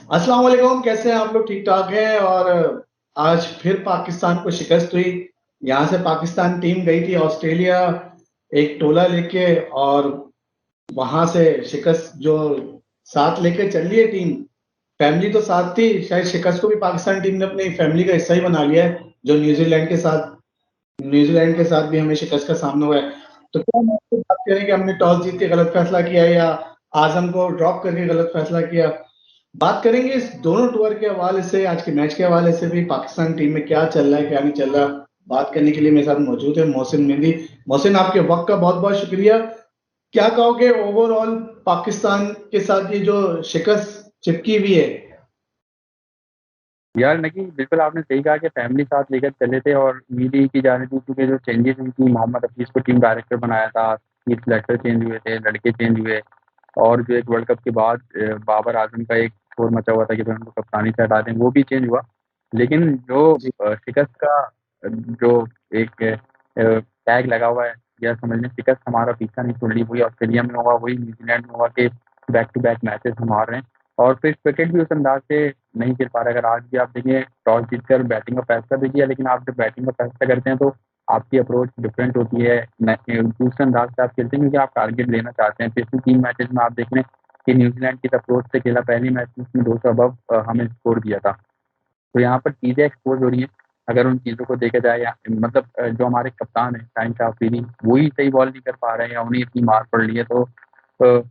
अस्सलाम वालेकुम, कैसे हैं आप लोग? ठीक ठाक हैं। और आज फिर पाकिस्तान को शिकस्त हुई। यहाँ से पाकिस्तान टीम गई थी ऑस्ट्रेलिया एक टोला लेके, और वहां से शिकस्त जो साथ लेके चल रही है टीम। फैमिली तो साथ थी, शायद शिकस्त को भी पाकिस्तान टीम ने अपनी फैमिली का हिस्सा ही बना लिया है। जो न्यूजीलैंड के साथ भी हमें शिकस्त का सामना हुआ है। तो क्या हम आपसे बात करें कि हमने टॉस जीत के गलत फैसला किया या आजम को ड्रॉप करके गलत फैसला किया? बात करेंगे इस दोनों टूर के हवाले से, आज के मैच के हवाले से भी, पाकिस्तान टीम में क्या चल रहा है क्या नहीं चल रहा। बात करने के लिए मेरे साथ मौजूद है मोहसिन मेहंदी। मोहसिन, आपके वक्त का बहुत बहुत शुक्रिया। क्या कहोगे ओवरऑल पाकिस्तान के साथ ये जो शिकस्त चिपकी हुई है? यार नहीं, बिल्कुल आपने सही कहा कि फैमिली साथ लेकर चले थे और उम्मीद ही की जा रही थी क्योंकि जो चेंजेस हुई थी, मोहम्मद हफीज को टीम डायरेक्टर बनाया था, चीफ सिलेक्टर चेंज हुए थे, लड़के चेंज हुए। और जो एक वर्ल्ड कप के बाद बाबर आजम का एक शोर मचा हुआ था कि भाई उनको कप्तानी से हटा दें, वो भी चेंज हुआ। लेकिन जो जी। शिकस्त का जो एक टैग लगा हुआ है, या समझ लें शिकस्त हमारा पीछा नहीं छोड़ रही। वही ऑस्ट्रेलिया में हुआ, वही न्यूजीलैंड में हुआ कि बैक टू बैक मैचेस हम हार रहे हैं। और फिर क्रिकेट भी उस अंदाज से नहीं खेल पा रहे। अगर आज भी आप देखें, टॉस जीतकर बैटिंग का फैसला भी किया, लेकिन आप जब बैटिंग का फैसला करते हैं तो आपकी अप्रोच डिफरेंट होती है। दूसरे अंदाज से आप खेलते हैं क्योंकि आप टारगेट लेना चाहते हैं। पिछले 3 मैचेस में आप देख लें कि न्यूजीलैंड किस अप्रोच से खेला। पहले मैच में उसने 200 अबव हमें स्कोर दिया था। तो यहाँ पर चीज़ें एक्सपोज हो रही हैं। अगर उन चीज़ों को देखा जाए, या मतलब जो हमारे कप्तान हैं शाहिन शाह अफरीदी, वही सही बॉल नहीं कर पा रहे हैं या उन्हें इतनी मार पड़ रही है, तो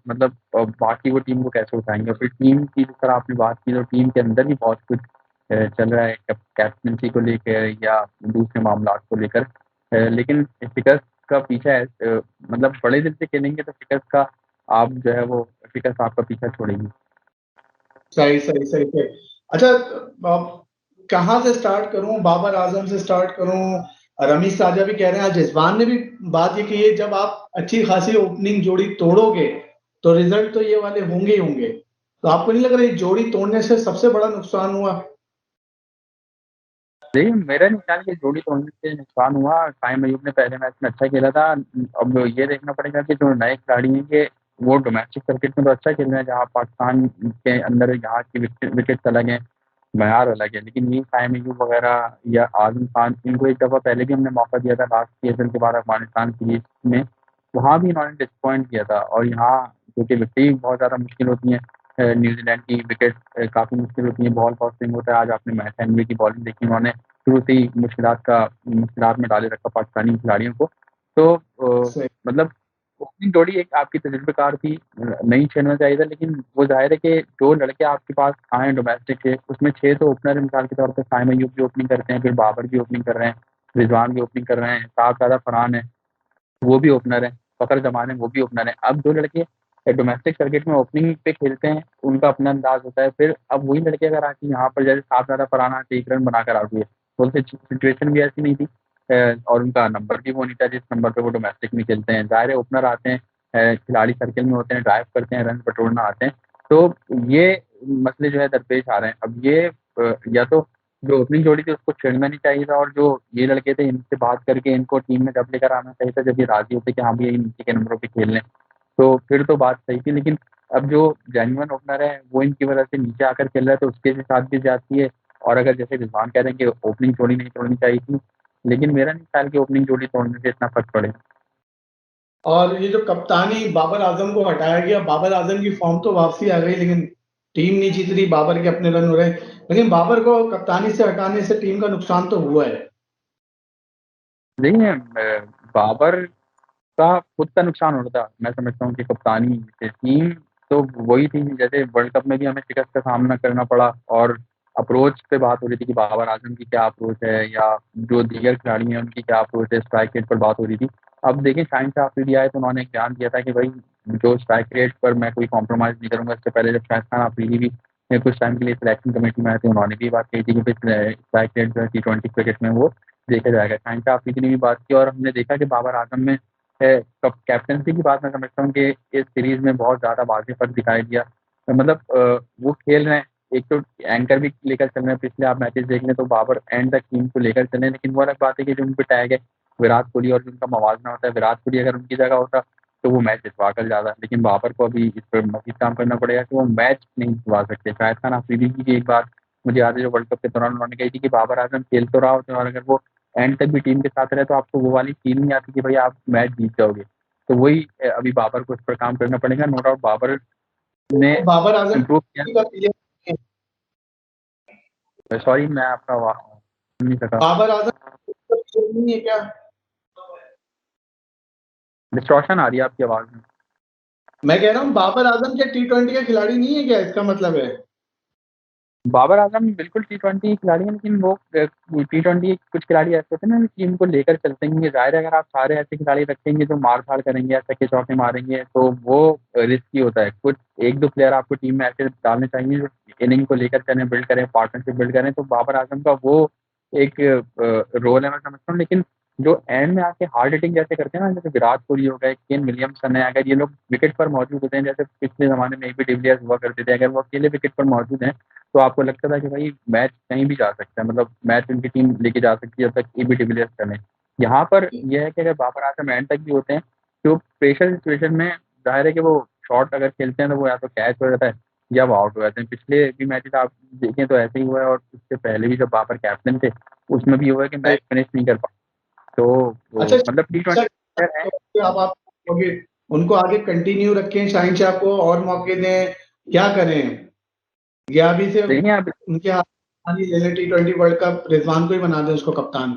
मतलब बाकी वो टीम को कैसे उठाएंगे। और फिर टीम की जिस तरह आपने बात की, तो टीम के अंदर भी बहुत कुछ चल रहा है कैप्टनसी को लेकर या दूसरे मामला को लेकर। लेकिन शिकस्त का पीछा है, मतलब बड़े दिल से खेलेंगे तो शिकस्त का आप जो है वो शिकस्त आपका पीछा छोड़ेगी। सही सही सही सही। अच्छा, कहाँ से स्टार्ट करूं? बाबर आजम से स्टार्ट करूं? रमीज ताजा भी कह रहे हैं, आज रिजवान ने भी बात ये की है, जब आप अच्छी खासी ओपनिंग जोड़ी तोड़ोगे तो रिजल्ट तो ये वाले होंगे ही होंगे। तो आपको नहीं लग रहा ये जोड़ी तोड़ने से सबसे बड़ा नुकसान हुआ? देखिए, मेरा नहीं ख्याल कि जोड़ी तोड़ने से नुकसान हुआ। साइम अयूब ने पहले मैच में अच्छा खेला था। अब ये देखना पड़ेगा कि जो नए खिलाड़ी हैं कि वो डोमेस्टिक सर्किट में तो अच्छा खेल रहे हैं, जहाँ पाकिस्तान के अंदर यहाँ की विकेट अलग हैं, मयार अलग है। लेकिन ये साइम अयूब वगैरह या आजम खान, इनको एक दफ़ा पहले भी हमने मौका दिया था लास्ट सीजन के बाद अफगानिस्तान सीरीज में। वहाँ भी इन्होंने डिसअपॉइंट किया था। और यहाँ क्योंकि विकेट बहुत ज़्यादा मुश्किल होती हैं, न्यूजीलैंड की विकेट काफ़ी मुश्किल होती है, बॉल बहुत स्विंग होता है। आज आपने मैट हेनरी की बॉलिंग देखी, उन्होंने शुरू से ही मुश्किलात में डाले रखा पाकिस्तानी खिलाड़ियों को। तो सही। मतलब ओपनिंग जोड़ी एक आपकी तजुर्बेकार थी, नहीं छेड़ना चाहिए था। लेकिन वो जाहिर है कि जो लड़के आपके पास आए डोमेस्टिक के, उसमें 6 तो ओपनर मिसाल के तौर पर साइम अयूब भी ओपनिंग करते हैं, फिर बाबर भी ओपनिंग कर रहे हैं, रिजवान भी ओपनिंग कर रहे हैं, साथ ज़्यादा फरहान है, वो भी ओपनर है, फ़खर जमान है, वो भी ओपनर है। अब जो लड़के डोमेस्टिक सर्किट में ओपनिंग पे खेलते हैं, उनका अपना अंदाज होता है। फिर अब वही लड़के अगर आके यहाँ पर जैसे सात ज़्यादा फरहान आके 1 रन बनाकर आउट हुए, तो उनकी सिचुएशन भी ऐसी नहीं थी, और उनका नंबर भी वो नहीं था जिस नंबर पे वो डोमेस्टिक में खेलते हैं। ज़ाहिर है ओपनर आते हैं, खिलाड़ी सर्किल में होते हैं, ड्राइव करते हैं, रन बटोरना आते हैं। तो ये मसले जो है दरपेश आ रहे हैं। अब ये या तो जो ओपनिंग जोड़ी थी उसको छेड़ना नहीं चाहिए था, और जो ये लड़के थे इनसे बात करके इनको टीम में जब लेकर आना चाहिए था, जब ये राजी होते कि हाँ भैया नीचे के नंबरों पे खेल लें, तो फिर तो बात सही थी। लेकिन अब जो जेन्युइन ओपनर है वो इनकी वजह से नीचे आकर खेल रहा है, तो उसके साथ भी जाती है। और अगर जैसे रिजवान कह रहे हैं कि ओपनिंग जोड़ी नहीं तोड़नी चाहिए थी, लेकिन मेरा नहीं ख्याल कि ओपनिंग जोड़ी तोड़ने से इतना फर्क पड़े। और ये जो कप्तानी बाबर आजम को हटाया गया, बाबर आजम की फॉर्म तो वापसी आ गई, लेकिन टीम नहीं जीत रही, बाबर के अपने रन हो रहे हैं। लेकिन बाबर को कप्तानी से हटाने से टीम का नुकसान तो हुआ है। नहीं, बाबर का खुद का नुकसान हो रहा था। मैं समझता हूँ कि कप्तानी से टीम तो वही थी, जैसे वर्ल्ड कप में भी हमें शिकस्त का सामना करना पड़ा, और अप्रोच पे बात हो रही थी कि बाबर आजम की क्या अप्रोच है या जो दीगर खिलाड़ी हैं उनकी क्या अप्रोच है, स्ट्राइक रेट पर बात हो रही थी। अब देखिए, शाहिन शाह अफरीदी आए तो उन्होंने एक बयान दिया था कि भाई जो स्ट्राइक रेट पर मैं कोई कॉम्प्रोमाइज़ नहीं करूँगा। इससे पहले जब शाहिद खान अफरीदी भी कुछ टाइम के लिए सिलेक्शन कमेटी में आए थे, उन्होंने भी बात कही थी कि स्ट्राइक रेट जो है T20 क्रिकेट में वो देखा जाएगा। शाहिन शाह अफरीदी ने भी बात की, और हमने देखा कि बाबर आजम में कैप्टनसी की बात मैं समझता हूँ कि इस सीरीज में बहुत ज़्यादा वाज़ेह फ़र्क दिखाई दिया। मतलब वो खेल रहे हैं, एक तो एंकर भी लेकर चल रहे हैं। पिछले आप मैचेस देख लें तो बाबर एंड तक टीम को लेकर चले, लेकिन वो अलग बात है कि जो उन पे टैग है विराट कोहली, और जो उनका मवाजना होता है, विराट कोहली अगर उनकी जगह होता तो वो मैच जितवा कर जाता। लेकिन बाबर को अभी इस पर मज़ीद काम करना पड़ेगा कि वो मैच नहीं जितवा सकते। शाहिद खान अफरीदी की भी एक बात मुझे याद है जो वर्ल्ड कप के दौरान उन्होंने कही थी कि बाबर आजम खेल तो रहा होता है और अगर वो एंड तक भी टीम के साथ रहे तो आपको वो वाली फील नहीं आती कि भाई आप मैच जीत जाओगे। तो वही अभी बाबर को इस पर काम करना पड़ेगा। नो डाउट बाबर ने बाबर आजम इम्प्रूव किया। का प्लेयर सॉरी मैं आपका सुन नहीं सका। बाबर आजम नहीं है क्या? डिस्टॉर्शन आ रही है आपकी आवाज़ में। मैं कह रहा हूँ बाबर आजम क्या T20 का खिलाड़ी नहीं है क्या, इसका मतलब है? बाबर आजम बिल्कुल टी-20 खिलाड़ी हैं, लेकिन वो टी-20 कुछ खिलाड़ी ऐसे होते हैं ना टीम को लेकर चलते हैं। ज़ाहिर है अगर आप सारे ऐसे खिलाड़ी रखेंगे जो मार-धाड़ करेंगे या छक्के-चौके मारेंगे तो वो रिस्की होता है। कुछ 1-2 प्लेयर आपको टीम में ऐसे डालने चाहिए जो इनिंग को लेकर चलें, बिल्ड करें, पार्टनरशिप बिल्ड करें। तो बाबर आजम का वो एक रोल है मैं समझता हूँ। लेकिन जो एंड में आके हार्ड हिटिंग जैसे करते हैं ना, जैसे विराट कोहली हो गए, केन विलियमसन है, अगर ये लोग विकेट पर मौजूद होते हैं, जैसे पिछले ज़माने में एबी डिविलियर्स हुआ करते थे, अगर वो अकेले विकेट पर मौजूद हैं तो आपको लगता था कि भाई मैच कहीं भी जा सकता है, मतलब मैच उनकी टीम लेके जा सकती है जब तक एबी डिविलियर्स चले। यहाँ पर यह है कि अगर बाबर आजम एंड तक भी होते हैं तो प्रेशर सिचुएशन में ज़ाहिर है कि वो शॉट अगर खेलते हैं तो वो या तो कैच हो जाता है या वो आउट हो जाते हैं। पिछले भी मैचेस आप देखें तो ऐसे ही हुआ है और उससे पहले भी जब बाबर कैप्टन थे उसमें भी हुआ है कि मैच फिनिश नहीं कर पाए। तो अच्छा, मतलब टी-20 प्लेयर हैं। अब आप कहोगे उनको आगे कंटिन्यू रखें, शाहिन शाह को और मौके दें, क्या करें? या अभी से देखिए आप उनके हाथ पानी ले लें T20 वर्ल्ड कप, रिजवान को ही बना दें उसको कप्तान?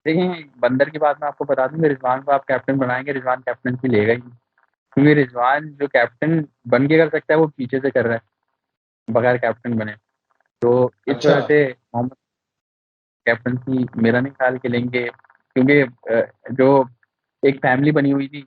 देखिए बंदर की बात मैं आपको बता दूँ, रिजवान को आप कैप्टन बनाएँगे, रिजवान कैप्टनसी लेगा ही नहीं। क्योंकि रिजवान जो कैप्टन बन के कर सकता है वो पीछे से कर रहा है बगैर कैप्टन बने। तो इस अच्छा, वजह से मोहम्मद कैप्टनसी मेरा नहीं ख्याल कि लेंगे, क्योंकि जो एक फैमिली बनी हुई थी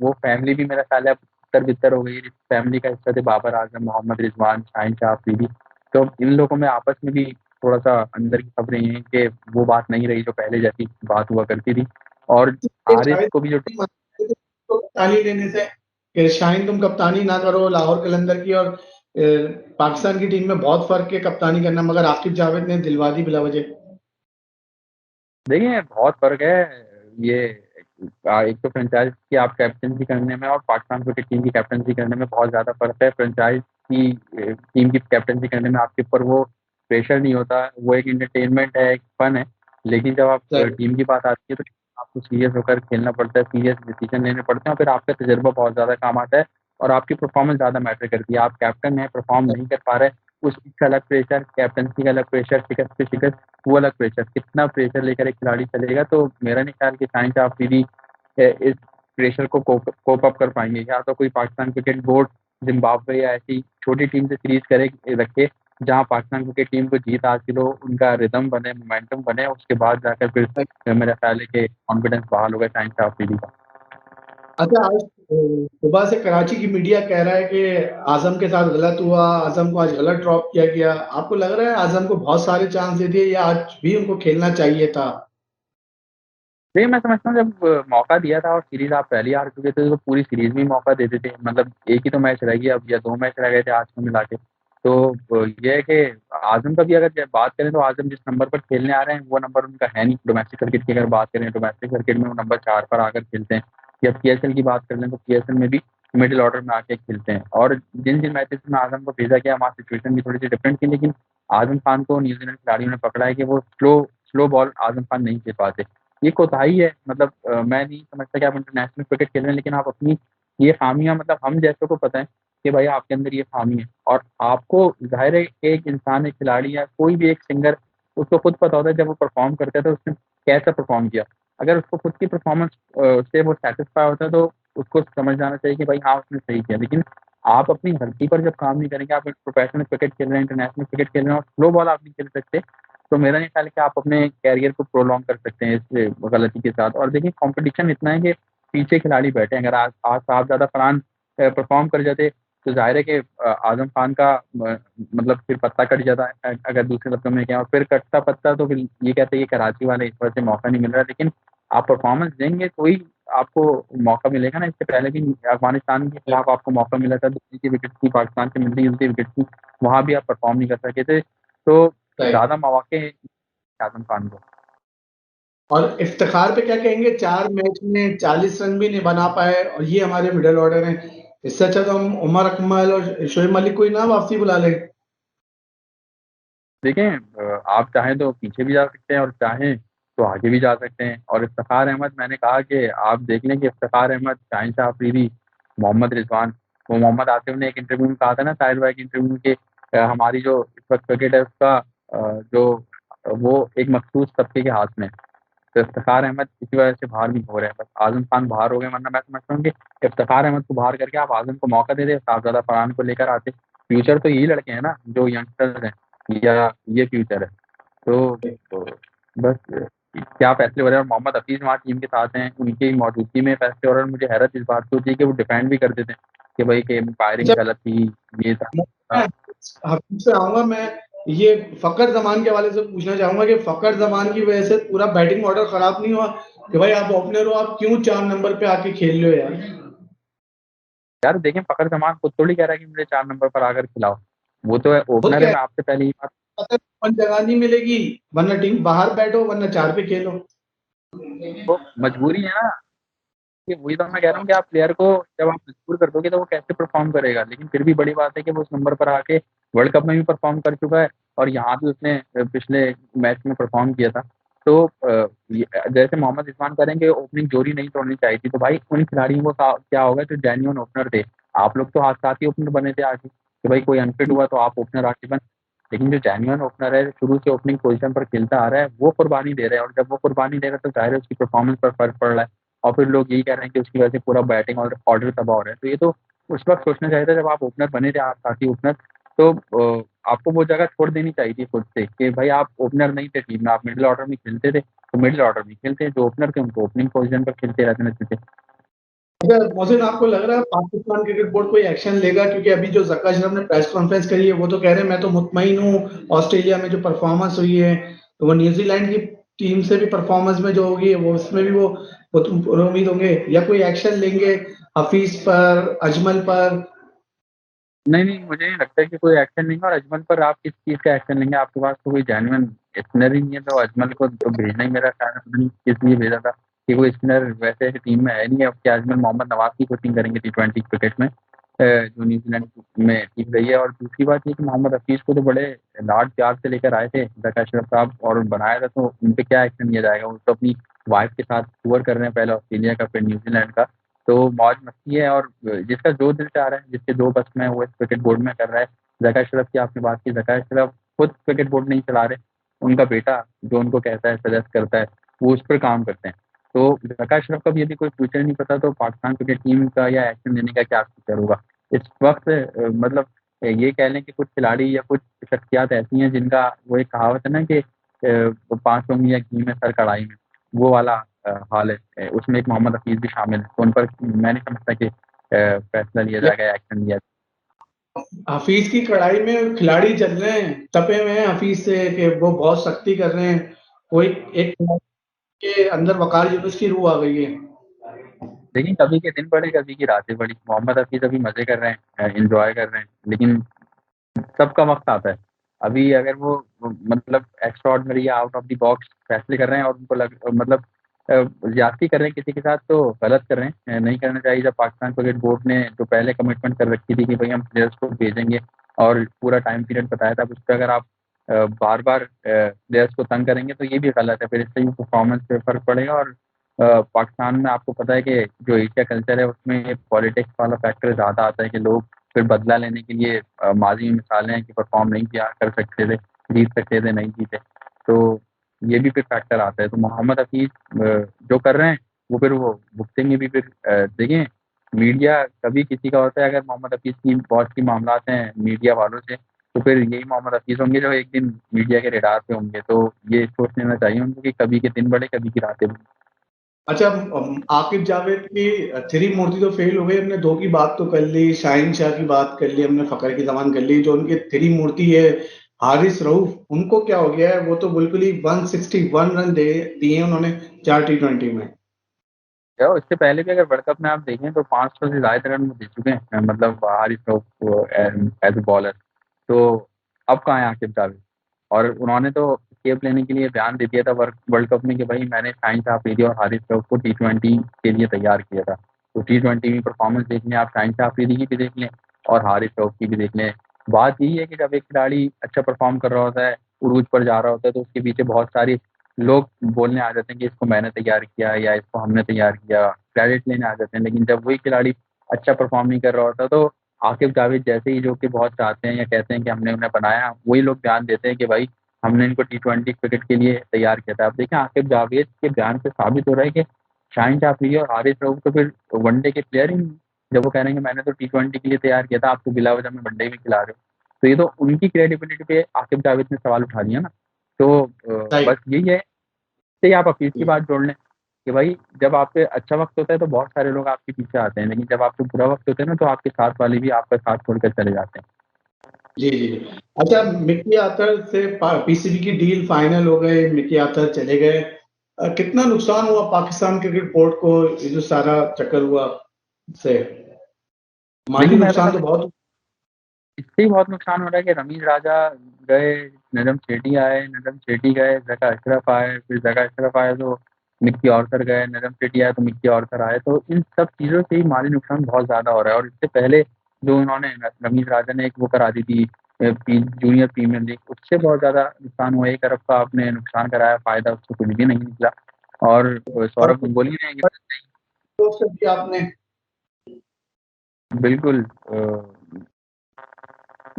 वो फैमिली भी मेरा ख्याल है अब तितर-बितर हो गई है। जिस फैमिली का हिस्सा थे बाबर आजम, मोहम्मद रिजवान, शाहिन शाह अफरीदी। तो इन लोगों में आपस में भी थोड़ा-सा अंदर की खबरें ये हैं कि वो बात नहीं रही जो पहले जैसी बात हुआ करती थी। और हारिस शाहिद को भी जो को कप्तानी देने से कि शाहिन तुम कप्तानी ना करो लाहौर कलंदर की, और पाकिस्तान की टीम में बहुत फ़र्क है कप्तानी करना, मगर आकिब जावेद ने दिलवा दी बिला वजह। देखिए, बहुत फ़र्क है। ये एक तो फ्रेंचाइज़ की आप कैप्टेंसी करने में और पाकिस्तान क्रिकेट टीम की कैप्टेंसी करने में बहुत ज़्यादा फ़र्क है। फ्रेंचाइज़ की टीम की कैप्टेंसी करने में आपके ऊपर वो प्रेशर नहीं होता, वो एक एंटरटेनमेंट है, एक फ़न है। लेकिन जब आप टीम की बात आती है तो आपको सीरियस होकर खेलना पड़ता है, सीरियस डिसीज़न लेने पड़ते हैं और फिर आपका तजुर्बा बहुत ज़्यादा काम आता है और आपकी परफ़ॉर्मेंस ज़्यादा मैटर करती है। आप कैप्टन हैं, परफ़ॉर्म नहीं कर पा रहे, उस चीज़ का अलग प्रेशर, कैप्टेंसी का अलग प्रेशर, शिकस्त पे शिकस्त, वो अलग प्रेशर। कितना प्रेशर लेकर एक खिलाड़ी चलेगा, तो मेरा नहीं ख्याल कि शाहिन शाह अफरीदी इस प्रेशर को कोप अप कर पाएँगे। या तो कोई पाकिस्तान क्रिकेट बोर्ड ज़िम्बाब्वे या ऐसी छोटी टीम से सीरीज़ रखे, जहाँ पाकिस्तान क्रिकेट टीम को जीत हासिल हो, उनका रिदम बने, मोमेंटम बने, उसके बाद जाकर फिर मेरा ख्याल है कि कॉन्फिडेंस बहाल होगा शाहिन शाह अफरीदी का। अच्छा, आज सुबह से कराची की मीडिया कह रहा है कि आज़म के साथ गलत हुआ, आज़म को आज गलत ड्रॉप किया गया। आपको लग रहा है आज़म को बहुत सारे चांस दे दिए या आज भी उनको खेलना चाहिए था? देखिए, मैं समझता हूँ जब मौका दिया था और सीरीज़ आप पहले ही हार चुके थे, तो पूरी सीरीज़ में ही मौका देते थे। मतलब एक ही तो मैच रह गया अब, या 2 मैच रह गए थे आज में मिला के। तो ये है कि आज़म का भी अगर ज बात करें तो आज़म जिस नंबर पर खेलने आ रहे हैं, वो नंबर उनका है नहीं। डोमेस्टिक क्रिकेट की अगर बात करें, डोमेस्टिक क्रिकेट में वो नंबर 4 पर आकर खेलते हैं। या पीएसएल की बात कर लें, तो पीएसएल में भी मिडल ऑर्डर में आके खेलते हैं। और जिन-जिन मैचेज़ में आज़म को भेजा गया, वहाँ सिचुएशन भी थोड़ी-सी डिफरेंट थी, लेकिन आज़म खान को न्यूज़ीलैंड खिलाड़ियों ने पकड़ा है कि वो slow slow ball Azam Khan नहीं खेल पाते। ये कोताही है, मतलब मैं नहीं समझता कि आप इंटरनेशनल क्रिकेट खेल रहे हैं, लेकिन आप अपनी ये ख़ामियाँ, मतलब हम जैसों को पता है कि भाई आपके अंदर ये ख़ामी है और आपको ज़ाहिर है कि एक इंसान, एक खिलाड़ी या कोई भी एक सिंगर, उसको खुद पता होता है जब वो परफ़ॉर्म करता है तो उसने कैसा परफ़ॉर्म किया। अगर उसको खुद की परफ़ॉर्मेंस से वो सैटिस्फाई होता है तो उसको समझ जाना चाहिए कि भाई हाँ, उसने सही किया। लेकिन आप अपनी धरती पर जब काम नहीं करेंगे, आप एक प्रोफ़ेशनल क्रिकेट खेल रहे हैं, इंटरनेशनल क्रिकेट खेल रहे हैं और स्लो बॉल आप नहीं खेल सकते, तो मेरा नहीं ख्याल है कि आप अपने करियर को प्रोलॉन्ग कर सकते हैं इस गलती के साथ। और देखिए कॉम्पिटिशन इतना है कि पीछे खिलाड़ी बैठे हैं। अगर आज आज साहबज़ादा फरहान परफ़ॉर्म कर जाते, तो ज़ाहिर है कि आज़म खान का मतलब फिर पत्ता कट जाता है, अगर दूसरे लफ्ज़ों में कहें, और फिर कटता पत्ता तो फिर ये कहते हैं कि कराची वाले इस वजह से मौका नहीं मिल रहा है। लेकिन आप परफ़ॉर्मेंस देंगे तो ही आपको मौका मिलेगा ना। इससे पहले भी अफ़गानिस्तान के खिलाफ आपको मौका मिला था, दिल्ली की विकेट थी, पाकिस्तान से मिलती-जुलती विकेट थी, वहाँ भी आप परफ़ॉर्म नहीं कर सके थे। तो राइट। ज़्यादा मौके हैं आज़म खान को। और इफ्तिखार पे क्या कहेंगे, 4 मैच में 40 रन भी नहीं बना पाए और ये हमारे मिडल ऑर्डर हैं। इससे अच्छा तो हम उमर अकमल और शोएब मलिक को ही ना वापसी बुला लें। देखें आप चाहें तो पीछे भी जा सकते हैं और चाहें तो आगे भी जा सकते हैं। और इफ्तिखार अहमद, मैंने कहा कि आप देख लें कि इफ्तिखार अहमद, शाहिनशाह अफरीदी, मोहम्मद रिजवान, वो मोहम्मद आसिफ ने एक इंटरव्यू में कहा था ना, साहिल भाई के इंटरव्यू में, कि हमारी जो इस वक्त क्रिकेट है उसका जो वो एक मखसूस तबके के हाथ में है। तो इफ्तिखार अहमद इसी वजह से बाहर नहीं हो रहे हैं। बस आजम खान बाहर हो गए, वरना मैं समझता हूँ कि इफ्तिखार अहमद को बाहर करके आप आजम को मौका दे दे, साहबजादा फरहान को लेकर आते। फ्यूचर तो यही लड़के हैं ना जो यंगस्टर्स हैं, या ये फ्यूचर है। तो बस क्या फैसले हो रहे हैं। और मोहम्मद हफीज वहाँ टीम के साथ हैं, उनकी मौजूदगी में फैसले हो रहे हैं। मुझे हैरत इस बात की होती है कि वो डिफेंड भी कर देते हैं कि भाई कि फायरिंग जब गलत थी, ये था। मैं हफीज से आऊंगा, मैं ये फकर जमान के हवाले से पूछना चाहूंगा कि फकर जमान की वजह से पूरा बैटिंग ऑर्डर खराब नहीं हुआ कि भाई आप ओपनर हो, आप क्यों 4 नंबर पे आके खेल रहे हो यार। यार देखें, फखर जमान खुद थोड़ी कह रहा है कि मुझे 4 नंबर पर आकर खिलाओ। वो तो है खुद ओपनर है। कह मैं आपसे पहले ही बात, रहा है जगह नहीं मिलेगी, वरना टीम बाहर बैठो वरना 4 पे खेलो। तो मजबूरी है ना, कि वही तो मैं कह रहा हूँ कि आप प्लेयर को जब आप मजबूर कर दोगे तो वो कैसे परफॉर्म करेगा। लेकिन फिर भी बड़ी बात है कि वो उस नंबर पर आके वर्ल्ड कप में भी परफॉर्म कर चुका है, और यहाँ भी उसने पिछले मैच में परफॉर्म किया था। तो जैसे मोहम्मद इरफान करेंगे, ओपनिंग जोड़ी नहीं तोड़नी चाहिए थी, तो भाई उन खिलाड़ियों को क्या होगा जो जेन्युइन ओपनर थे। आप लोग तो हाथ साथ ही ओपनर बने थे आगे, कि भाई कोई अनफिट हुआ तो आप ओपनर आके बन। लेकिन जो जेन्युइन ओपनर है, शुरू से ओपनिंग पोजीशन पर खेलता आ रहा है, वो कुर्बानी दे रहा है। और जब वो कुर्बानी दे रहा है तो जाहिर है उसकी परफॉर्मेंस पर फर्क पड़ रहा है। और फिर लोग यही कह रहे हैं कि उसकी वजह से पूरा बैटिंग और ऑर्डर तबाह हो रहा है। तो ये तो उस वक्त सोचना चाहिए था जब आप ओपनर बने थे, आप साथी ओपनर। तो आपको वो जगह छोड़ देनी चाहिए थी खुद से, कि भाई आप ओपनर नहीं थे टीम में, आप मिडिल ऑर्डर में खेलते थे, तो मिडिल ऑर्डर में खेलते। जो ओपनर थे उनको ओपनिंग पोजीशन पर खेलते रहते थे। अगर मोहसिन आपको लग रहा है पाकिस्तान क्रिकेट बोर्ड कोई एक्शन लेगा, क्योंकि अभी जो जक्का अशरफ ने प्रेस कॉन्फ्रेंस करी है वो तो कह रहे हैं मैं तो मुतमईन हूँ ऑस्ट्रेलिया में जो परफॉर्मेंस हुई है, तो वो न्यूजीलैंड की टीम से भी परफॉर्मेंस में जो होगी वो उसमें भी वो तुम उम्मीद होंगे या कोई एक्शन लेंगे हफीज पर, अजमल पर। नहीं नहीं, मुझे नहीं लगता है कि कोई एक्शन लेंगे। और अजमल पर आप किस चीज़ का एक्शन लेंगे? आपके पास तो कोई जेन्युइन स्पिनर ही नहीं है, तो अजमल को तो भेजना ही, मेरा ख्याल है, पता नहीं किस लिए भेजा था, कि वो स्पिनर वैसे टीम में है नहीं। अब क्या अजमल मोहम्मद नवाज की कोचिंग करेंगे T20 क्रिकेट में, जो न्यूजीलैंड में टीम रही है। और दूसरी बात ये कि मोहम्मद हफीज को तो बड़े लाड प्यार से लेकर आए थे जका अशरफ साहब और बनाया था, तो उन पे क्या एक्शन लिया जाएगा? वो तो अपनी वाइफ के साथ टूर कर रहे हैं, पहले ऑस्ट्रेलिया का फिर न्यूजीलैंड का। तो मौज मस्ती है, और जिसका जो दिल चाह रहा है, जिसके जो बस में है, वो इस क्रिकेट बोर्ड में कर रहा है। जका अशरफ की आपने बात की, जका अशरफ खुद क्रिकेट बोर्ड नहीं चला रहे, उनका बेटा जो उनको कहता है, सजेस्ट करता है, वो उस पर काम करते हैं। तो जका अशरफ का भी यदि कोई फ्यूचर नहीं पता, तो पाकिस्तान क्रिकेट टीम का या एक्शन लेने का क्या फ्यूचर होगा इस वक्त। मतलब ये कह लें कि कुछ खिलाड़ी या कुछ शख्सियात ऐसी हैं जिनका, वो एक कहावत है ना कि 5 उंगलियां घी में सर कढ़ाई में, वो वाला हाल है। उसमें एक मोहम्मद हफीज भी शामिल है। तो उन पर मैं नहीं समझता कि फैसला लिया जाएगा, एक्शन लिया हफीज की कड़ाई में खिलाड़ी चल रहे हैं, तपे हुए हैं हफीज से कि वो बहुत सख्ती कर रहे हैं। कोई एक के अंदर वकार यूनुस की रूह आ गई है। जाएगा। लेकिन कभी के दिन बड़े, कभी की रातें बड़ी। मोहम्मद हफीज अभी मजे कर रहे हैं, इंजॉय कर रहे हैं, लेकिन सबका वक्त आता है। अभी अगर वो मतलब एक्स्ट्रा ऑर्डिनरी या आउट ऑफ द बॉक्स फैसले कर रहे हैं, और उनको मतलब ज्यादती कर रहे हैं किसी के साथ, तो गलत कर रहे हैं, नहीं करना चाहिए। जब पाकिस्तान क्रिकेट बोर्ड ने जो पहले कमिटमेंट कर रखी थी कि भाई हम प्लेयर्स को भेजेंगे, और पूरा टाइम पीरियड बताया था, उस पर अगर आप बार बार प्लेयर्स को तंग करेंगे तो ये भी गलत है। फिर इससे भी परफॉर्मेंस पे फर्क पड़ेगा। और पाकिस्तान में आपको पता है कि जो एशिया कल्चर है उसमें पॉलिटिक्स वाला फैक्टर ज़्यादा आता है, कि लोग फिर बदला लेने के लिए माजी में मिसालें हैं कि परफॉर्म नहीं किया कर सकते थे, जीत सकते थे, नहीं जीते। तो ये भी फिर फैक्टर आता है। तो मोहम्मद हफीज जो कर रहे हैं वो फिर वो भुगतेंगे भी। फिर देखें, मीडिया कभी किसी का होता है। अगर मोहम्मद हफीज की बहुत सी मामलात हैं मीडिया वालों से, तो फिर यही मोहम्मद हफीज होंगे जो एक दिन मीडिया के रेडार पे होंगे। तो ये सोच लेना चाहिए उनको कि कभी के दिन बड़े, कभी की रातें बड़ी। अच्छा, आकिब जावेद की थ्री मूर्ति तो फेल हो गई, हमने दो की बात तो कर ली, शाहीन शाह की बात कर ली, हमने फकर की जबान कर ली, जो उनकी थ्री मूर्ति है हारिस रऊफ, उनको क्या हो गया है? वो तो बिल्कुल ही 161 रन दे दिए उन्होंने 4 T20 में। तो इससे पहले भी अगर वर्ल्ड कप में आप देखें तो 500 से ज्यादा रन वो दे चुके हैं, मतलब Haris Rauf as a bowler. तो अब कहाँ है आकिब जावेद? और उन्होंने तो एस्केप लेने के लिए बयान दे दिया था वर्ल्ड कप में कि भाई मैंने शाहिन अफरीदी और हारिस रऊफ को टी20 के लिए तैयार किया था। तो टी20 में परफॉर्मेंस देख लें आप, शाहिन अफरीदी की भी देख लें और हारिस रऊफ की भी देख लें। बात यही है कि जब एक खिलाड़ी अच्छा परफॉर्म कर रहा होता है, उरूज पर जा रहा होता है, तो उसके पीछे बहुत सारे लोग बोलने आ जाते हैं कि इसको मैंने तैयार किया या इसको हमने तैयार किया, क्रेडिट लेने आ जाते हैं। लेकिन जब वही खिलाड़ी अच्छा परफॉर्म नहीं कर रहा होता तो आकिब जावेद जैसे ही जो कि बहुत चाहते हैं या कहते हैं कि हमने उन्हें बनाया, वही लोग बयान देते हैं कि भाई हमने इनको टी20 क्रिकेट के लिए तैयार किया था। अब देखें आकिब जावेद के बयान से साबित हो रहा है कि शाहिन अफरीदी और हारिस रऊफ तो फिर वनडे के प्लेयर ही नहीं। जब वो कह रहे हैं कि मैंने तो टी20 के लिए तैयार किया था, आपको बिला वजह में वनडे में खिला रहे हो, तो ये तो उनकी क्रेडिबिलिटी पे आकिब जावेद ने सवाल उठा दिया ना। तो राइट। बस यही है, से ही आप हफीज की बात जोड़ लें कि भाई जब आप पे अच्छा वक्त होता है तो बहुत सारे लोग आपके पीछे आते हैं, लेकिन जब आपको बुरा वक्त होता है ना तो आपके साथ वाले भी आपका साथ छोड़कर चले जाते हैं। जी, जी, जी। अच्छा, मिकी आर्थर से पीसीबी की डील फाइनल हो गई, मिकी आर्थर चले गए। कितना नुकसान हुआ पाकिस्तान क्रिकेट बोर्ड को, ये जो सारा चक्कर हुआ से? माली देखिए मैं तो नुकसान तो कहता हूँ बहुत। इससे ही बहुत नुकसान हो रहा है कि रमीज राजा गए, नजम सेठी आए, नजम सेठी गए, जका अशरफ आए, फिर जका अशरफ आए तो मिक्की ऑर्थर गए, नजम सेठी आए तो मिक्की ऑर्थर आए। तो इन सब चीज़ों से ही माली नुकसान बहुत ज़्यादा हो रहा है। और इससे पहले जो उन्होंने रमीज राजा ने एक वो करा दी थी जूनियर प्रीमियर लीग, उससे बहुत ज़्यादा नुकसान हुआ। 1 अरब का आपने नुकसान कराया, फ़ायदा उससे कुछ भी नहीं निकला। और और सौरभ गंगुली ने ये पोस्ट भी आपने। बिल्कुल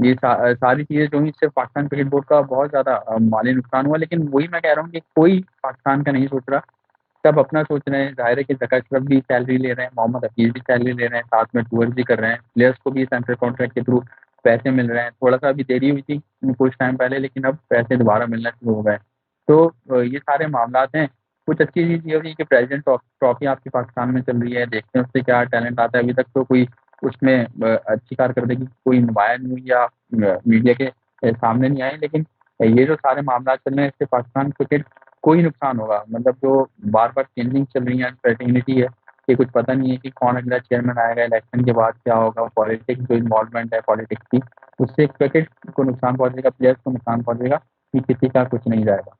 ये सारी चीज़ें जो हुई इससे पाकिस्तान क्रिकेट बोर्ड का बहुत ज़्यादा माली नुकसान हुआ। लेकिन वही मैं कह रहा हूँ कि कोई पाकिस्तान का नहीं सोच रहा, सब अपना सोच रहे हैं। ज़ाहिर है कि ज़का अशरफ भी सैलरी ले रहे हैं, मोहम्मद हफीज़ भी सैलरी ले रहे हैं, साथ में टूर्स भी कर रहे हैं, प्लेयर्स को भी सेंट्रल कॉन्ट्रैक्ट के थ्रू पैसे मिल रहे हैं। थोड़ा-सा अभी देरी हुई थी कुछ टाइम पहले, लेकिन अब पैसे दोबारा मिलना शुरू हो गए। तो ये सारे मामलात हैं। कुछ अच्छी चीज़ ये हो रही है कि प्रेसिडेंट ट्रॉफी आपकी पाकिस्तान में चल रही है, देखते हैं उससे क्या टैलेंट आता है। अभी तक तो कोई उसमें अच्छी कारकर्दगी कोई नुमाया नहीं हुई या मीडिया के सामने नहीं आए। लेकिन ये जो सारे मामला चल रहे हैं इससे पाकिस्तान क्रिकेट को ही नुकसान होगा। मतलब जो बार-बार चेंजिंग चल रही है, अनसर्टेनिटी है, कि कुछ पता नहीं है कि कौन अगला चेयरमैन आएगा, इलेक्शन के बाद क्या होगा, पॉलिटिक्स जो इन्वॉल्वमेंट है पॉलिटिक्स की, उससे क्रिकेट को नुकसान पहुँचेगा, प्लेयर्स को नुकसान पहुँचेगा, कि किसी का कुछ नहीं जाएगा।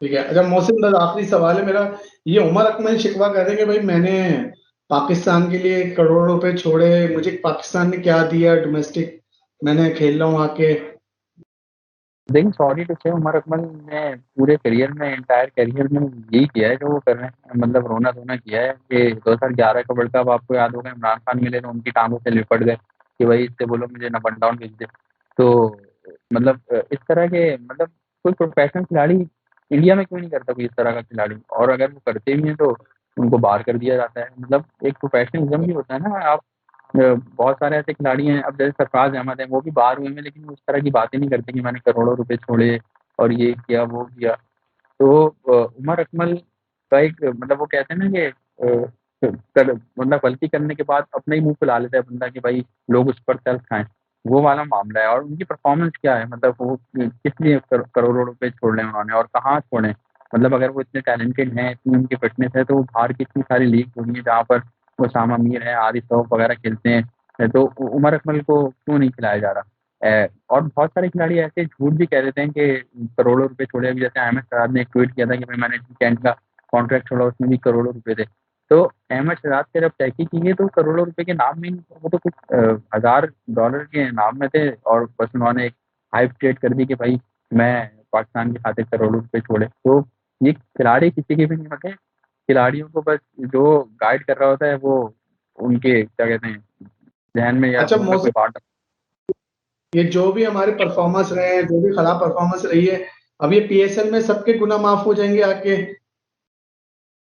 ठीक है। अच्छा मोहसिन, बस आखिरी सवाल है मेरा। ये उमर अकमल शिकवा कर रहे हैं कि भाई मैंने पाकिस्तान के लिए करोड़ों रुपए छोड़े, मुझे पाकिस्तान ने क्या दिया डोमेस्टिक, मैंने खेल रहा हूँ आके। देखिए सॉरी टू से उमर अकमल ने पूरे करियर में, एंटायर करियर में यही किया है जो वो कर रहे हैं। मतलब रोना-धोना किया है कि 2011 का वर्ल्ड कप आपको याद होगा, इमरान खान मिले तो उनकी टाँगों से लिपट गए कि भाई इससे बोलो मुझे ना वन डाउन भेज दे। तो मतलब इस तरह के मतलब कोई प्रोफेशनल खिलाड़ी इंडिया में क्यों नहीं करता कोई इस तरह का खिलाड़ी? और अगर वो करते भी हैं तो उनको बाहर कर दिया जाता है। मतलब एक प्रोफेशनलिज़्म भी होता है ना। आप बहुत सारे ऐसे खिलाड़ी हैं, अब जैसे सरफराज अहमद हैं, वो भी बाहर हुए हैं, लेकिन वो इस तरह की बातें नहीं करते कि मैंने करोड़ों रुपए छोड़े और ये किया, वो किया। तो उमर अकमल का एक मतलब वो कहते हैं ना कि मतलब गलती करने के बाद अपना ही मुँह फुला लेता है बंदा कि भाई लोग उस पर तरस खाएँ, वो वाला मामला है। और उनकी परफ़ॉर्मेंस क्या है, मतलब वो किस लिए करोड़ों रुपए छोड़े हैं उन्होंने और कहाँ छोड़े हैं? मतलब अगर वो इतने टैलेंटेड हैं, इतनी उनकी फ़िटनेस है, तो वो बाहर की इतनी सारी लीग हो रही है जहाँ पर उसामा मीर है, आरिफ रऊफ वगैरह खेलते हैं, तो उमर अकमल को क्यों नहीं खिलाया जा रहा? और बहुत सारे खिलाड़ी ऐसे झूठ भी कह देते हैं कि करोड़ों रुपए छोड़े। अभी जैसे अहमद शहजाद ने एक ट्वीट किया था कि भाई मैंने टी10 का कॉन्ट्रैक्ट छोड़ा, उसमें भी करोड़ों रुपए थे। तो अहमद शहजाद से जब तहकीक की गई तो करोड़ों रुपए के नाम में वो तो कुछ $1000 के नाम में थे और बस उन्होंने एक हाइप क्रिएट कर दी कि भाई मैं पाकिस्तान की खातिर करोड़ों रुपए छोड़े। तो ये खिलाड़ी किसी के भी नहीं होते। खिलाड़ियों को बस जो गाइड कर रहा होता है वो उनके क्या कहते हैं ज़हन में या अच्छा मुँह में कोई मोहसिन, बात। ये जो भी हमारे परफॉर्मेंस रहे हैं, जो भी खराब परफॉर्मेंस रही है, अब ये पीएसएल में सबके गुना माफ हो जाएंगे आके?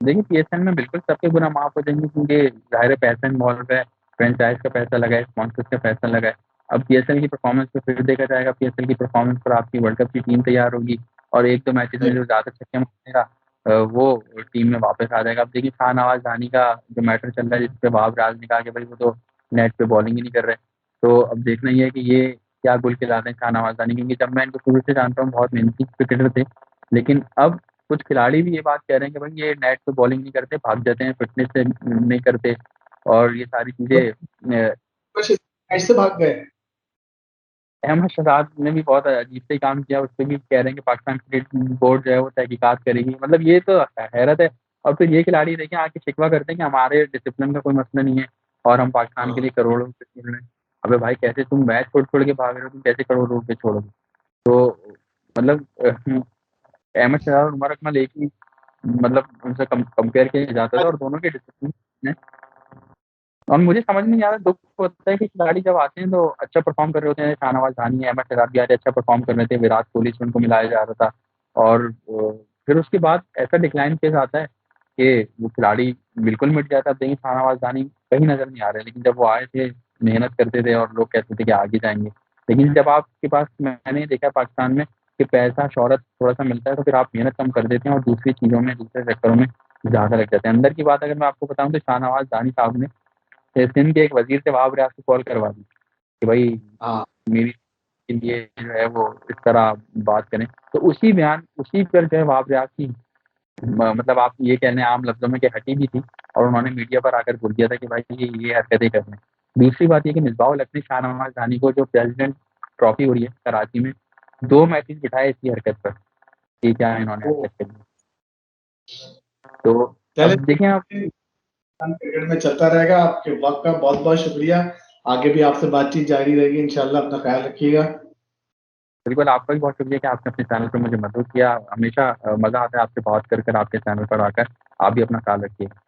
देखिए पीएसएल में बिल्कुल सबके गुना माफ़ हो जाएँगे क्योंकि ज़ाहिर है पैसा इन्वॉल्व है, फ्रेंचाइज़ का पैसा लगा है, स्पॉन्सर्स का पैसा लगा है। अब पीएसएल की परफ़ॉर्मेंस पे फिर देखा जाएगा, पीएसएल की परफ़ॉर्मेंस पर आपकी वर्ल्ड कप की टीम तैयार होगी और 1-2 मैचेज़ में जो ज़्यादा छक्के मारेगा वो टीम में वापस आ जाएगा। अब देखिए शाहनवाज़ धानी का जो मैटर चल रहा है, जिस पे वहाब रियाज़ ने कहा कि भाई वो तो नेट पे बॉलिंग ही नहीं कर रहे। तो अब देखना ये है कि ये क्या गुल खिलाते हैं शाहनवाज़ धानी, क्योंकि जब मैं इनको शुरू से जानता हूँ बहुत मेहनती क्रिकेटर थे। लेकिन अब कुछ खिलाड़ी भी ये बात कह रहे हैं कि भाई ये नेट पे बॉलिंग नहीं करते, भाग जाते हैं, फिटनेस से नहीं करते और ये सारी चीज़ें तो मैच से भाग गए। अहमद शहजाद ने भी बहुत अजीब से ही काम किया, उसपे भी कह रहे हैं कि पाकिस्तान क्रिकेट बोर्ड जो है वो तहकीकात करेगी। मतलब ये तो हैरत है। और फिर ये खिलाड़ी देखें आके शिकवा करते हैं कि हमारे डिसिप्लिन का कोई मसला नहीं है और हम पाकिस्तान के हाँ, लिए करोड़ों रुपए छोड़ रहे हैं। अबे भाई कैसे तुम मैच छोड़-छोड़ के भाग रहे हो, तुम कैसे करोड़ों रुपए छोड़ोगे? तो मतलब अहमद शहजाद और उमर अकमल एक ही मतलब उनसे कंपेयर किया जाता था और दोनों के डिसिप्लिन और मुझे समझ में नहीं आ रहा, दुःख होता है कि खिलाड़ी जब आते हैं तो अच्छा परफ़ॉर्म कर रहे होते हैं, शाहनवाज़ खानी, अहमद शहजाद भी आज अच्छा परफ़ॉर्म कर रहे थे, विराट कोहली से उनको मिलाया जा रहा था और फिर उसके बाद ऐसा डिक्लाइन फ़ेज़ आता है कि वो खिलाड़ी बिल्कुल मिट जाता है। अब देखिए शाहनवाज़ खानी कहीं नज़र नहीं आ रहे, लेकिन जब वो आए थे, मेहनत करते थे और लोग कहते थे कि आगे जाएँगे। लेकिन जब आपके पास मैंने देखा है पाकिस्तान में कि पैसा, शोहरत थोड़ा-सा मिलता है तो फिर आप मेहनत कम कर देते हैं और दूसरी चीज़ों में, दूसरे सेक्टरों में ज़्यादा लग जाते हैं। अंदर की बात अगर मैं आपको बताऊँ तो शाहनवाज़ खानी साहब ने सिंध के एक वज़ीर से वहाब रियाज को कॉल करवा दी कि भाई हाँ, मेरी के लिए जो है वो इस तरह बात करें। तो उसी बयान उसी पर जो है वहाब रियाज की मतलब आप ये कह लें आम लफ्ज़ों में कि हटी भी थी और उन्होंने मीडिया पर आकर बोल दिया था कि भाई ये हरकतें कर रहे हैं। दूसरी बात ये कि मिसबाह-उल हक ने शाहनवाज़ खानी को जो प्रेसिडेंट ट्रॉफी हो रही है कराची में, 2 मैचेज़ बिठाए इसी हरकत पर कि क्या इन्होंने वो हरकत करी है। तो चलिए अब देखें आप क्रिकेट में चलता रहेगा। आपके वक़्त का बहुत-बहुत शुक्रिया। आगे भी आपसे बातचीत जारी रहेगी इंशाल्लाह। अपना ख़्याल रखिएगा। बिल्कुल, आपका भी बहुत शुक्रिया कि आपने अपने चैनल पे मुझे मदद किया। हमेशा मज़ा आता है आपसे बात कर आपके चैनल पर आकर। आप भी अपना ख़्याल रखिए।